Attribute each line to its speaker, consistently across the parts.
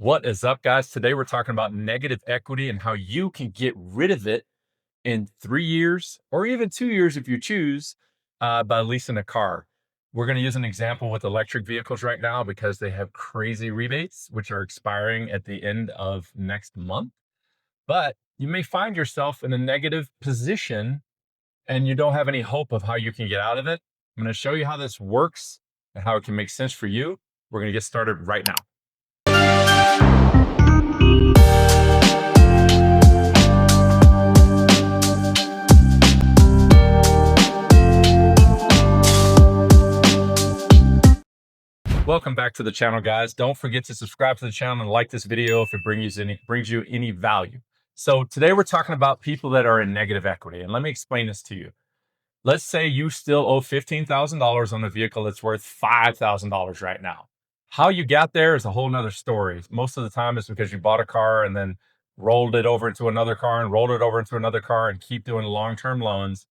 Speaker 1: What is up, guys? Today we're talking about negative equity and how you can get rid of it in 3 years or even 2 years if you choose by leasing a car. We're going to use an example with electric vehicles right now because they have crazy rebates, which are expiring at the end of next month. But you may find yourself in a negative position and you don't have any hope of how you can get out of it. I'm going to show you how this works and how it can make sense for you. We're going to get started right now. Welcome back to the channel, guys. Don't forget to subscribe to the channel and like this video if it brings you any value. So today we're talking about people that are in negative equity, and let me explain this to you. Let's say you still owe $15,000 on a vehicle that's worth $5,000 right now. How you got there is a whole nother story. Most of the time it's because you bought a car and then rolled it over into another car and rolled it over into another car and keep doing long-term loans,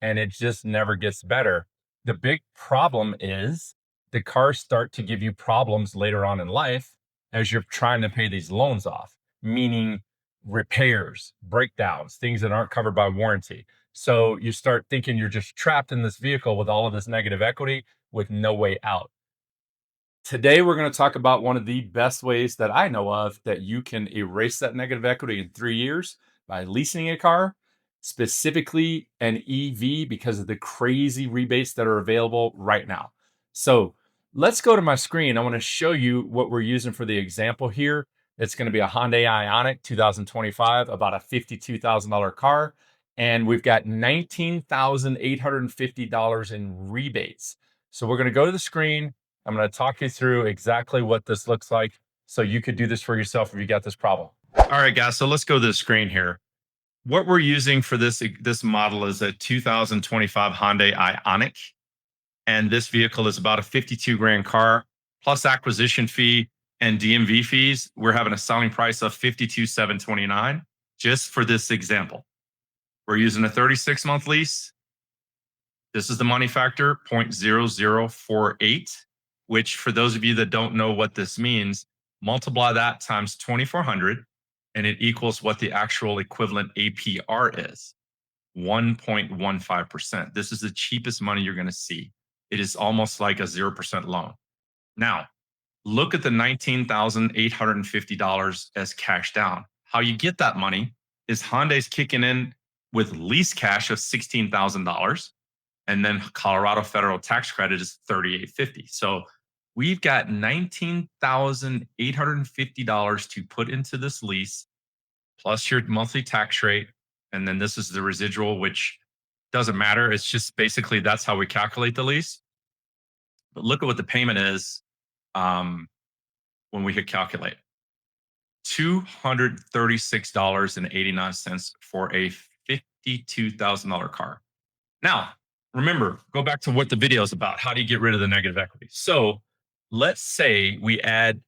Speaker 1: and it just never gets better. The big problem is the cars start to give you problems later on in life as you're trying to pay these loans off, meaning repairs, breakdowns, things that aren't covered by warranty. So you start thinking you're just trapped in this vehicle with all of this negative equity with no way out. Today, we're going to talk about one of the best ways that I know of that you can erase that negative equity in 3 years by leasing a car, specifically an EV, because of the crazy rebates that are available right now. So let's go to my screen. I want to show you what we're using for the example here. It's going to be a Hyundai Ioniq 2025, about a $52,000 car. And we've got $19,850 in rebates. So we're going to go to the screen. I'm going to talk you through exactly what this looks like so you could do this for yourself if you got this problem. All right, guys, so let's go to the screen here. What we're using for this model is a 2025 Hyundai Ioniq. And this vehicle is about a 52 grand car plus acquisition fee and DMV fees. We're having a selling price of $52,729 just for this example. We're using a 36-month lease. This is the money factor, 0.0048, which for those of you that don't know what this means, multiply that times 2,400 and it equals what the actual equivalent APR is, 1.15%. This is the cheapest money you're going to see. It is almost like a 0% loan. Now, look at the $19,850 as cash down. How you get that money is Hyundai's kicking in with lease cash of $16,000. And then Colorado federal tax credit is $3,850. So we've got $19,850 to put into this lease, plus your monthly tax rate. And then this is the residual, which doesn't matter. It's just basically that's how we calculate the lease. But look at what the payment is when we hit calculate. $236.89 for a $52,000 car. Now, remember, go back to what the video is about. How do you get rid of the negative equity? So let's say we add,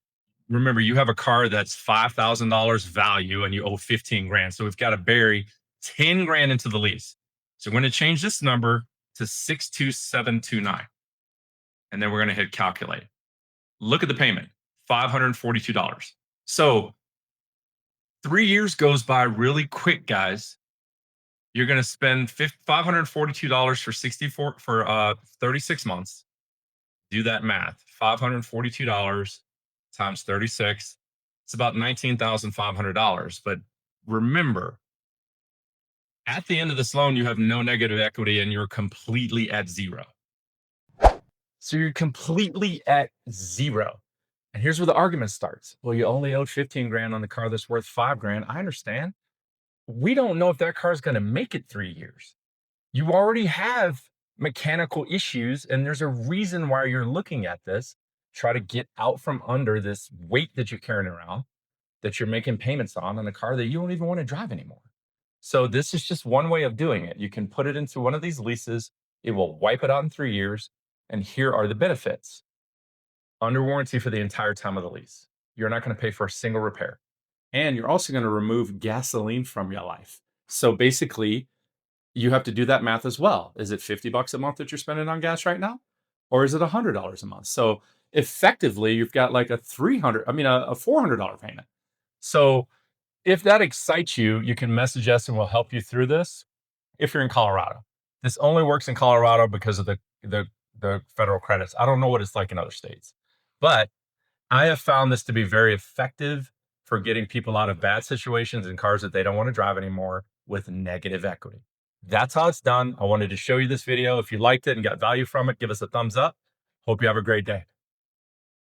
Speaker 1: remember, you have a car that's $5,000 value and you owe 15 grand. So we've got to bury 10 grand into the lease. So we're going to change this number to 62729. And then we're going to hit calculate. Look at the payment, $542. So 3 years goes by really quick, guys. You're going to spend $542 for 36 months. Do that math. $542 times 36. It's about $19,500. But remember, at the end of this loan, you have no negative equity and you're completely at zero. So you're completely at zero. And here's where the argument starts. Well, you only owed 15 grand on the car that's worth 5 grand. I understand. We don't know if that car is going to make it 3 years. You already have mechanical issues, and there's a reason why you're looking at this. Try to get out from under this weight that you're carrying around, that you're making payments on a car that you don't even want to drive anymore. So this is just one way of doing it. You can put it into one of these leases. It will wipe it out in 3 years. And here are the benefits. Under warranty for the entire time of the lease. You're not going to pay for a single repair. And you're also going to remove gasoline from your life. So basically, you have to do that math as well. Is it $50 a month that you're spending on gas right now? Or is it $100 a month? So effectively you've got like a $400 payment. So if that excites you, you can message us and we'll help you through this. If you're in Colorado, this only works in Colorado because of the federal credits. I don't know what it's like in other states, but I have found this to be very effective for getting people out of bad situations in cars that they don't want to drive anymore with negative equity. That's how it's done. I wanted to show you this video. If you liked it and got value from it, give us a thumbs up. Hope you have a great day.